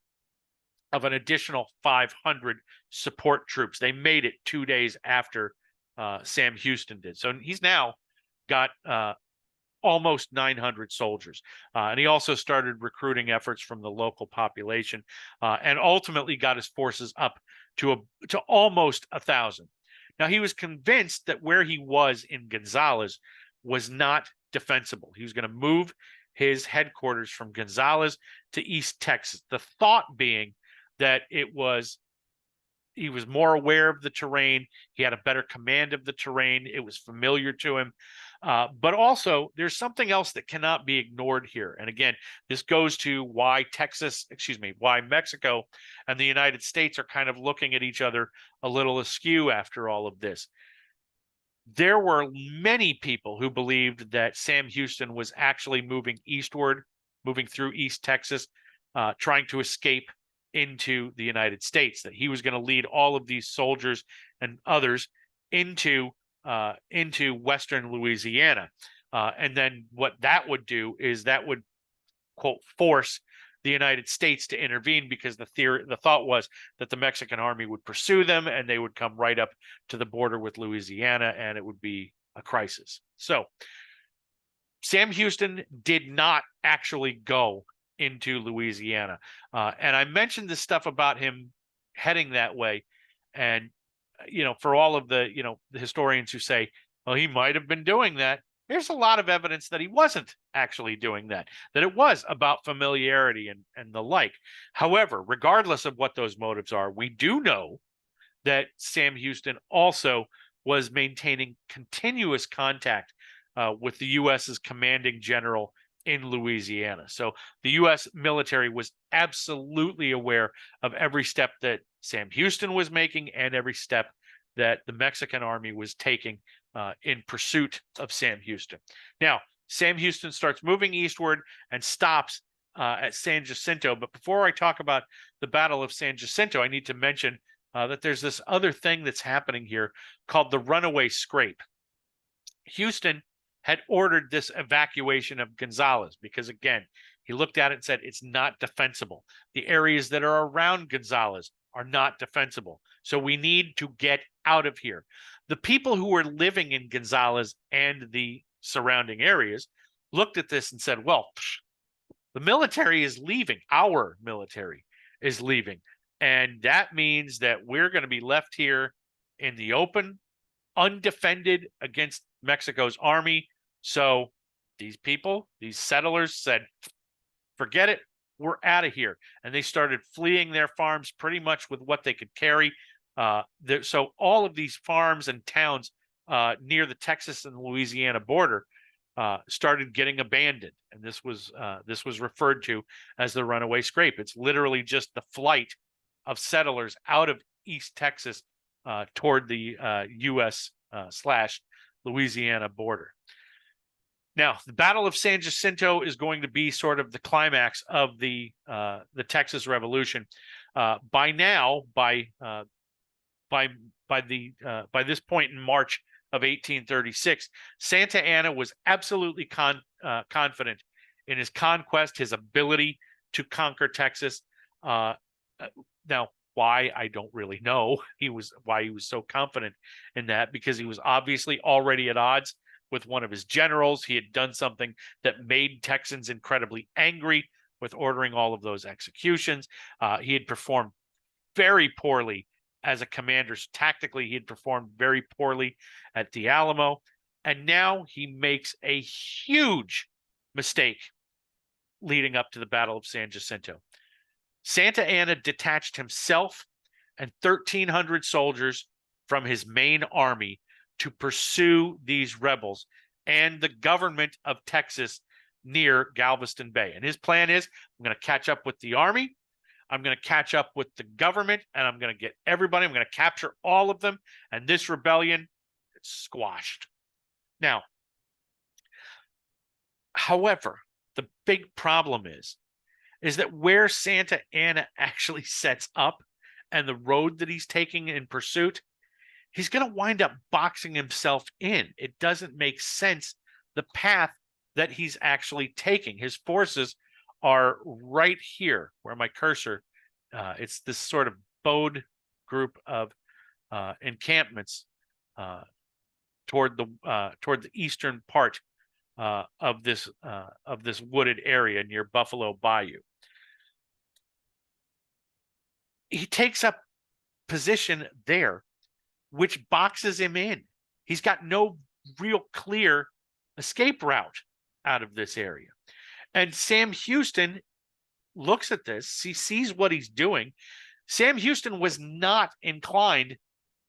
of an additional 500 support troops. They made it 2 days after Sam Houston did. So he's now got almost 900 soldiers. And he also started recruiting efforts from the local population and ultimately got his forces up to almost 1,000. Now, he was convinced that where he was in Gonzales was not defensible. He was going to move his headquarters from Gonzales to East Texas. The thought being that he was more aware of the terrain. He had a better command of the terrain. It was familiar to him. But also, there's something else that cannot be ignored here. And again, this goes to why why Mexico and the United States are kind of looking at each other a little askew after all of this. There were many people who believed that Sam Houston was actually moving eastward, moving through East Texas, trying to escape into the United States, that he was going to lead all of these soldiers and others into Western Louisiana. And then what that would do is that would, quote, force the United States to intervene, because the thought was that the Mexican army would pursue them and they would come right up to the border with Louisiana and it would be a crisis. So Sam Houston did not actually go into Louisiana. And I mentioned this stuff about him heading that way. And, for all of the historians who say, well, he might have been doing that, there's a lot of evidence that he wasn't actually doing that it was about familiarity and the like. However, regardless of what those motives are, we do know that Sam Houston also was maintaining continuous contact with the U.S.'s commanding general in Louisiana. So the U.S. military was absolutely aware of every step that Sam Houston was making and every step that the Mexican army was taking in pursuit of Sam Houston. Now, Sam Houston starts moving eastward and stops at San Jacinto. But before I talk about the Battle of San Jacinto, I need to mention that there's this other thing that's happening here called the Runaway Scrape. Houston had ordered this evacuation of Gonzales because, again, he looked at it and said, it's not defensible. The areas that are around Gonzales are not defensible. So we need to get out of here. The people who were living in Gonzales and the surrounding areas looked at this and said, well, the military is leaving. Our military is leaving. And that means that we're going to be left here in the open, undefended against Mexico's army. So these people, these settlers said, forget it, we're out of here. And they started fleeing their farms pretty much with what they could carry. So all of these farms and towns near the Texas and Louisiana border started getting abandoned. And this was referred to as the Runaway Scrape. It's literally just the flight of settlers out of East Texas toward the U.S. / Louisiana border. Now, the Battle of San Jacinto is going to be sort of the climax of the Texas Revolution. By this point in March of 1836, Santa Anna was absolutely confident in his conquest, his ability to conquer Texas. Now, Why, I don't really know. Why he was so confident in that, because he was obviously already at odds with one of his generals. He had done something that made Texans incredibly angry with ordering all of those executions. He had performed very poorly as a commander. Tactically, he had performed very poorly at the Alamo. And now he makes a huge mistake leading up to the Battle of San Jacinto. Santa Anna detached himself and 1,300 soldiers from his main army to pursue these rebels and the government of Texas near Galveston Bay. And his plan is, I'm going to catch up with the army, I'm going to catch up with the government, and I'm going to get everybody, I'm going to capture all of them, and this rebellion is squashed. Now, however, the big problem is that where Santa Anna actually sets up and the road that he's taking in pursuit, he's going to wind up boxing himself in. It doesn't make sense, the path that he's actually taking. His forces are right here where my cursor, it's this sort of bowed group of encampments toward the eastern part of this wooded area near Buffalo Bayou. He takes up position there, which boxes him in. He's got no real clear escape route out of this area. And Sam Houston looks at this, he sees what he's doing. Sam Houston was not inclined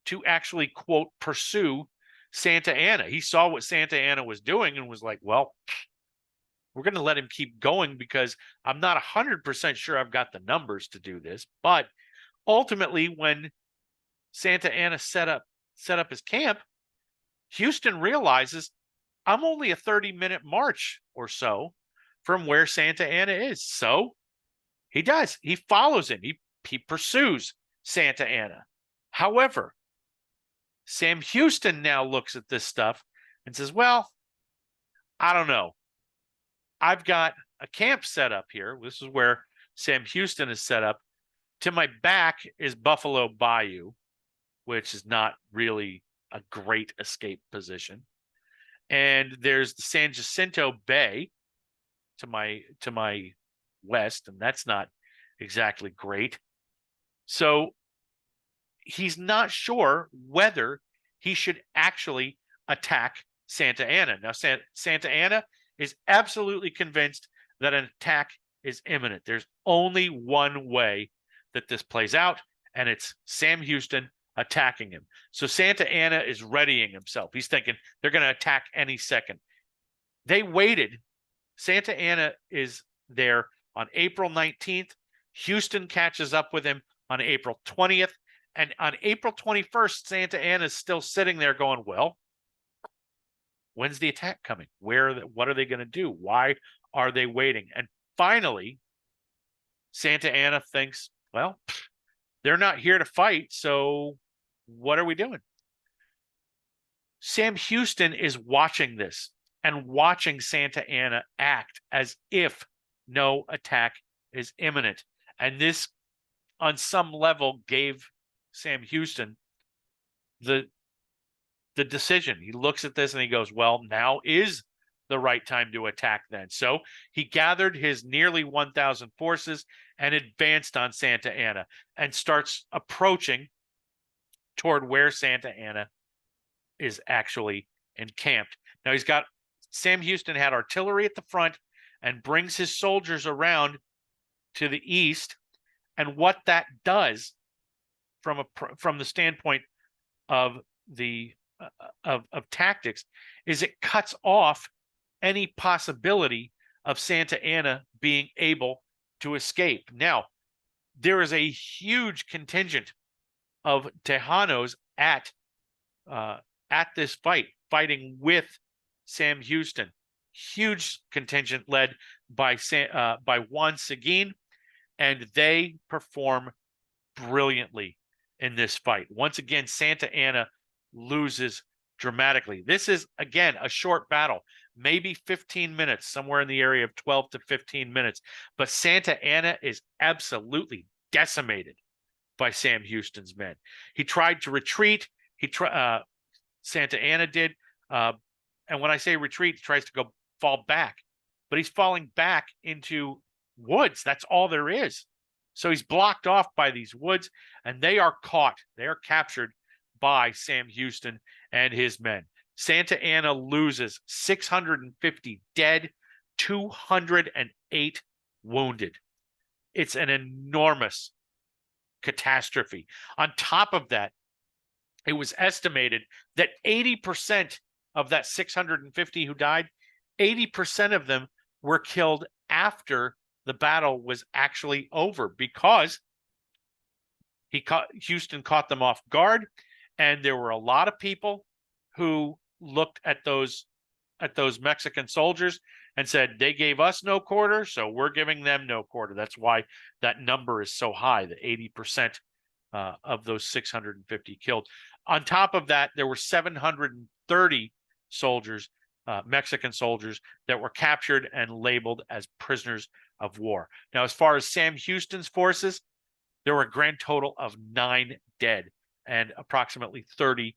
to actually, quote, pursue Santa Anna. He saw what Santa Anna was doing and was like, well, we're going to let him keep going because I'm not 100% sure I've got the numbers to do this. But ultimately, when Santa Anna set up his camp, Houston realizes I'm only a 30-minute march or so from where Santa Anna is. So he does. He follows him. He pursues Santa Anna. However, Sam Houston now looks at this stuff and says, well, I don't know. I've got a camp set up here. This is where Sam Houston is set up. To my back is Buffalo Bayou, which is not really a great escape position. And there's the San Jacinto Bay to my west, and that's not exactly great. So he's not sure whether he should actually attack Santa Anna. Now, Santa Anna is absolutely convinced that an attack is imminent. There's only one way that this plays out, and it's Sam Houston attacking him. So Santa Anna is readying himself. He's thinking they're going to attack any second. They waited. Santa Anna is there on April 19th. Houston catches up with him on April 20th. And on April 21st, Santa Anna is still sitting there going, well, when's the attack coming? What are they going to do? Why are they waiting? And finally, Santa Anna thinks, well, they're not here to fight, so what are we doing? Sam Houston is watching this and watching Santa Anna act as if no attack is imminent. And this, on some level, gave Sam Houston the decision. He looks at this and he goes, well, now is the right time to attack then. So he gathered his nearly 1,000 forces and advanced on Santa Anna and starts approaching toward where Santa Anna is actually encamped. Now Sam Houston had artillery at the front and brings his soldiers around to the east. And what that does from the standpoint of of tactics is it cuts off any possibility of Santa Anna being able to escape. Now, there is a huge contingent of Tejanos at this fighting with Sam Houston. Huge contingent led by Juan Seguin, and they perform brilliantly in this fight. Once again, Santa Anna loses dramatically. This is, again, a short battle, maybe 15 minutes, somewhere in the area of 12 to 15 minutes. But Santa Anna is absolutely decimated by Sam Houston's men. He tried to retreat. Santa Anna did. And when I say retreat, he tries to fall back, but he's falling back into woods. That's all there is. So he's blocked off by these woods, and they are caught. They are captured by Sam Houston and his men. Santa Anna loses 650 dead, 208 wounded. It's an enormous catastrophe. On top of that, it was estimated that 80% of that 650 who died, 80% of them were killed after the battle was actually over, because Houston caught them off guard, and there were a lot of people who looked at those Mexican soldiers and said, they gave us no quarter, so we're giving them no quarter. That's why that number is so high, the 80% of those 650 killed. On top of that, there were 730 soldiers, Mexican soldiers, that were captured and labeled as prisoners of war. Now, as far as Sam Houston's forces, there were a grand total of 9 dead and approximately 30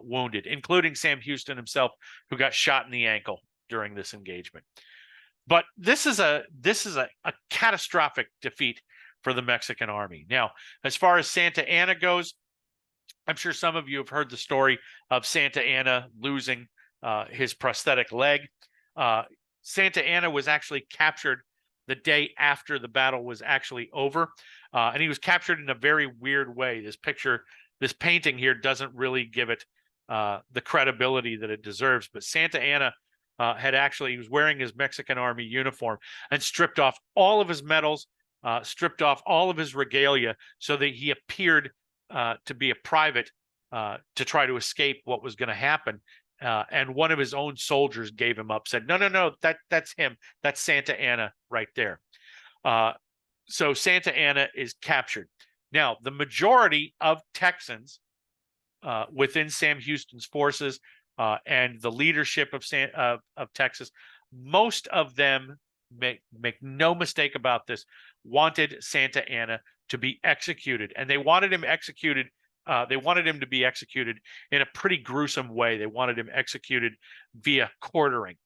wounded, including Sam Houston himself, who got shot in the ankle during this engagement. But this is a catastrophic defeat for the Mexican army. Now, as far as Santa Anna goes, I'm sure some of you have heard the story of Santa Anna losing his prosthetic leg. Santa Anna was actually captured the day after the battle was actually over, and he was captured in a very weird way. This painting here doesn't really give it the credibility that it deserves, but Santa Anna he was wearing his Mexican army uniform and stripped off all of his medals, stripped off all of his regalia, so that he appeared to be a private to try to escape what was going to happen. And one of his own soldiers gave him up, said, no, that's him. That's Santa Anna right there. So Santa Anna is captured. Now, the majority of Texans within Sam Houston's forces and the leadership of Texas, most of them, make no mistake about this, wanted Santa Anna to be executed. And they wanted him executed. They wanted him to be executed in a pretty gruesome way. They wanted him executed via quartering.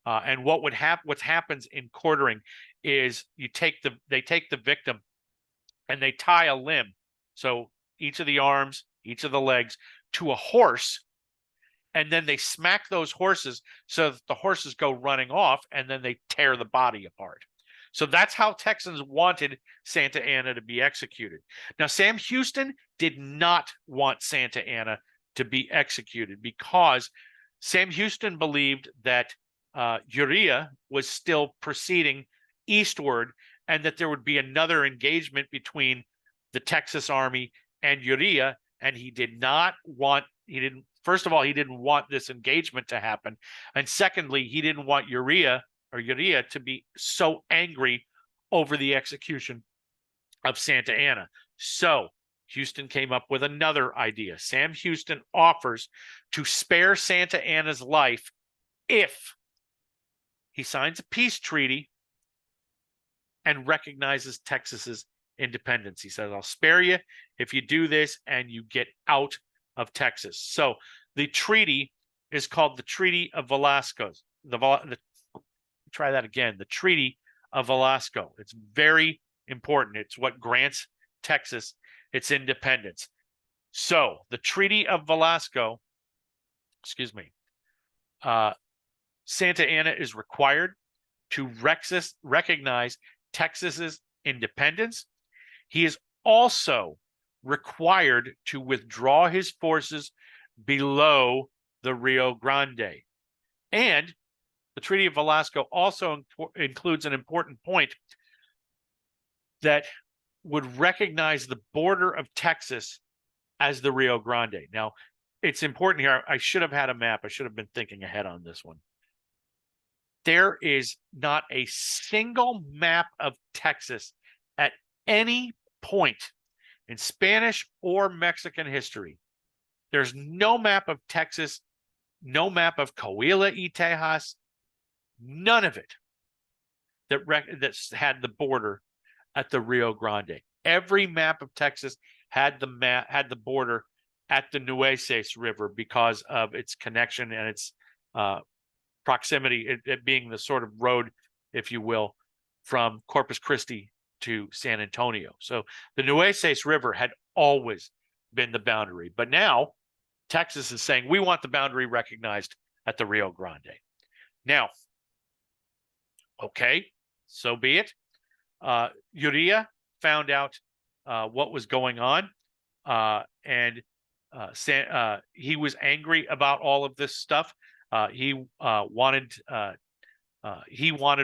And what happens in quartering is they take the victim and they tie a limb, so each of the arms, each of the legs, to a horse, and then they smack those horses so that the horses go running off, and then they tear the body apart. So that's how Texans wanted Santa Anna to be executed. Now, Sam Houston did not want Santa Anna to be executed, because Sam Houston believed that Urrea was still proceeding eastward, and that there would be another engagement between the Texas Army and Urrea, and first of all, he didn't want this engagement to happen, and secondly, he didn't want Urrea to be so angry over the execution of Santa Anna. So Houston came up with another idea. Sam Houston offers to spare Santa Anna's life if he signs a peace treaty and recognizes Texas's independence. He says, I'll spare you if you do this and you get out of Texas. So the treaty is called the Treaty of Velasco. Try that again. The Treaty of Velasco. It's very important. It's what grants Texas its independence. So the Treaty of Velasco, Santa Anna is required to recognize Texas's independence. He is also required to withdraw his forces below the Rio Grande. And the Treaty of Velasco also includes an important point that would recognize the border of Texas as the Rio Grande. Now, it's important here. I should have had a map. I should have been thinking ahead on this one. There is not a single map of Texas at any point in Spanish or Mexican history. There's no map of Texas, no map of Coahuila y Tejas, none of it that's had the border at the Rio Grande. Every map of Texas had the border at the Nueces River because of its connection and its proximity, it being the sort of road, if you will, from Corpus Christi to San Antonio. So the Nueces River had always been the boundary, but now Texas is saying we want the boundary recognized at the Rio Grande. Now, okay, so be it. Urrea found out what was going on, and he was angry about all of this stuff. He wanted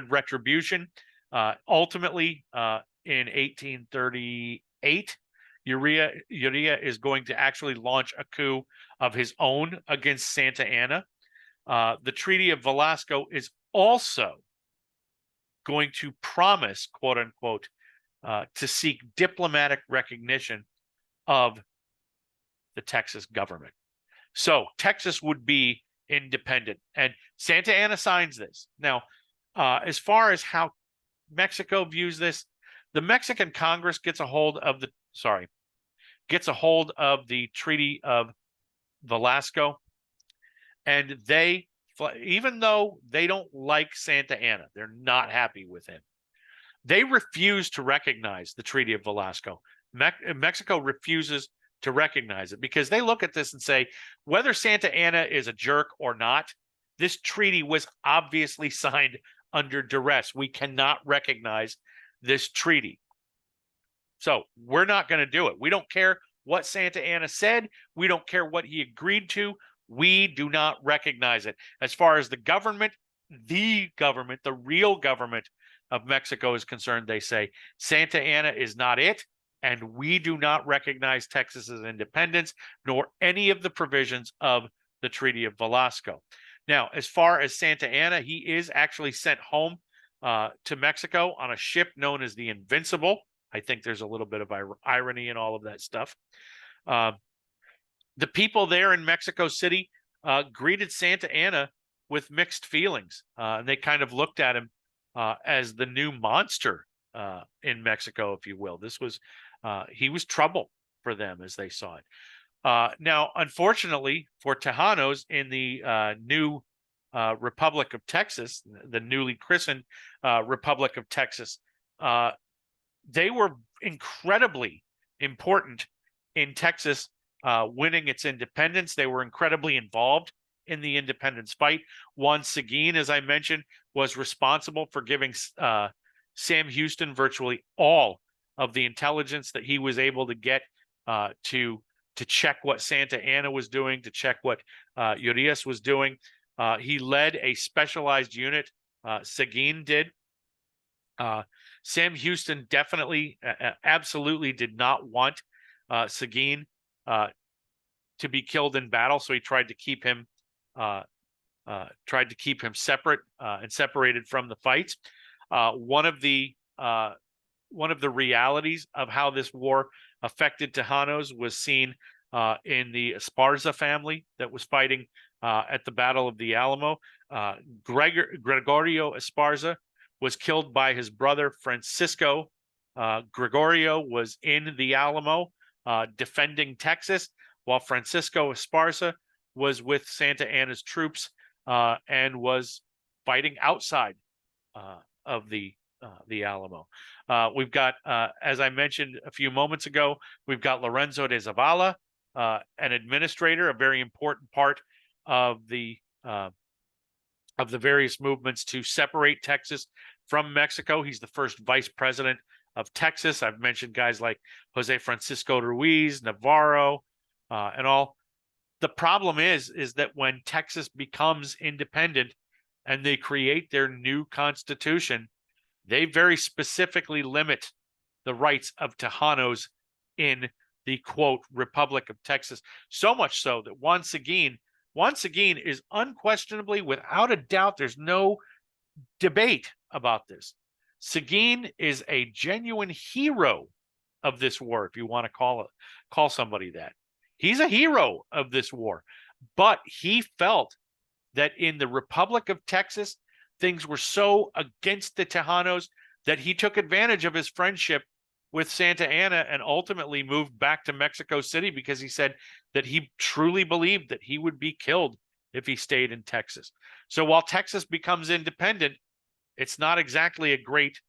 retribution. Ultimately, in 1838, Urrea is going to actually launch a coup of his own against Santa Anna. The Treaty of Velasco is also going to promise, quote unquote, to seek diplomatic recognition of the Texas government. So Texas would be independent, and Santa Anna signs this. Now, as far as how Mexico views this, the Mexican Congress gets a hold of the Treaty of Velasco, and they, even though they don't like Santa Anna, they're not happy with him. They refuse to recognize the Treaty of Velasco. Mexico refuses to recognize it because they look at this and say, whether Santa Anna is a jerk or not, this treaty was obviously signed under duress. We cannot recognize this treaty. So we're not going to do it. We don't care what Santa Anna said. We don't care what he agreed to. We do not recognize it. As far as the real government of Mexico is concerned, they say Santa Anna is not it, and we do not recognize Texas's independence nor any of the provisions of the Treaty of Velasco. Now, as far as Santa Anna, he is actually sent home to Mexico on a ship known as the Invincible. I think there's a little bit of irony in all of that stuff. The people there in Mexico City greeted Santa Anna with mixed feelings. And they kind of looked at him as the new monster in Mexico, if you will. He was trouble for them as they saw it. Now, unfortunately for Tejanos in the new Republic of Texas, the newly christened Republic of Texas, they were incredibly important in Texas winning its independence. They were incredibly involved in the independence fight. Juan Seguin, as I mentioned, was responsible for giving Sam Houston virtually all of the intelligence that he was able to get to check what Santa Anna was doing, to check what Urias was doing. He led a specialized unit. Seguin did. Sam Houston definitely, absolutely did not want Seguin to be killed in battle, so he tried to keep him separate and separated from the fights. One of the realities of how this war affected Tejanos was seen in the Esparza family that was fighting at the Battle of the Alamo. Gregorio Esparza was killed by his brother Francisco. Gregorio was in the Alamo defending Texas, while Francisco Esparza was with Santa Anna's troops and was fighting outside of the Alamo. We've got, as I mentioned a few moments ago, we've got Lorenzo de Zavala, an administrator, a very important part of the various movements to separate Texas from Mexico. He's the first vice president of Texas. I've mentioned guys like Jose Francisco Ruiz, Navarro, and all. The problem is that when Texas becomes independent and they create their new constitution, they very specifically limit the rights of Tejanos in the, quote, Republic of Texas. So much so that Juan Seguin is unquestionably, without a doubt, there's no debate about this. Seguin is a genuine hero of this war, if you want to call somebody that. He's a hero of this war, but he felt that in the Republic of Texas, things were so against the Tejanos that he took advantage of his friendship with Santa Anna and ultimately moved back to Mexico City because he said that he truly believed that he would be killed if he stayed in Texas. So while Texas becomes independent, it's not exactly a great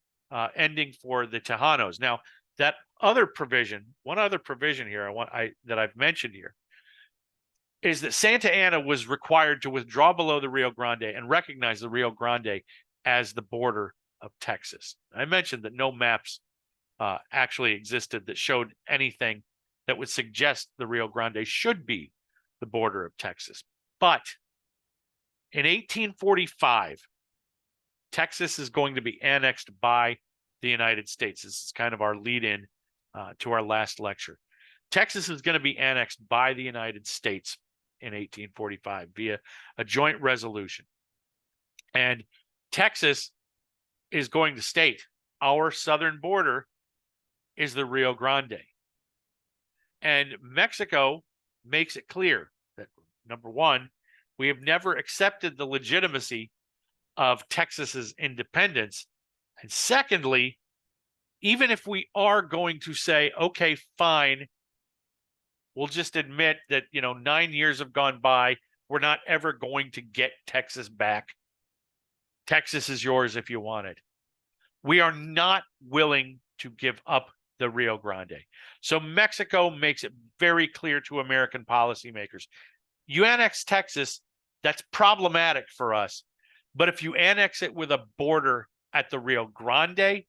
ending for the Tejanos. Now, that other provision, one other provision here that I've mentioned here, is that Santa Anna was required to withdraw below the Rio Grande and recognize the Rio Grande as the border of Texas. I mentioned that no maps actually existed that showed anything that would suggest the Rio Grande should be the border of Texas. But in 1845, Texas is going to be annexed by the United States. This is kind of our lead-in to our last lecture. Texas is going to be annexed by the United States in 1845 via a joint resolution. And Texas is going to state our southern border is the Rio Grande. And Mexico makes it clear that, number one, we have never accepted the legitimacy of Texas's independence. And secondly, even if we are going to say, okay, fine, we'll just admit that, 9 years have gone by, we're not ever going to get Texas back. Texas is yours if you want it. We are not willing to give up the Rio Grande. So Mexico makes it very clear to American policymakers. You annex Texas, that's problematic for us. But if you annex it with a border at the Rio Grande,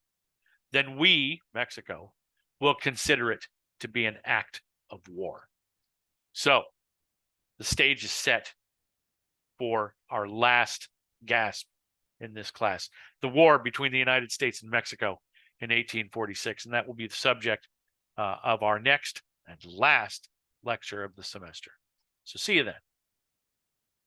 then we, Mexico, will consider it to be an act of war. So the stage is set for our last gasp in this class, the war between the United States and Mexico in 1846. And that will be the subject of our next and last lecture of the semester. So see you then.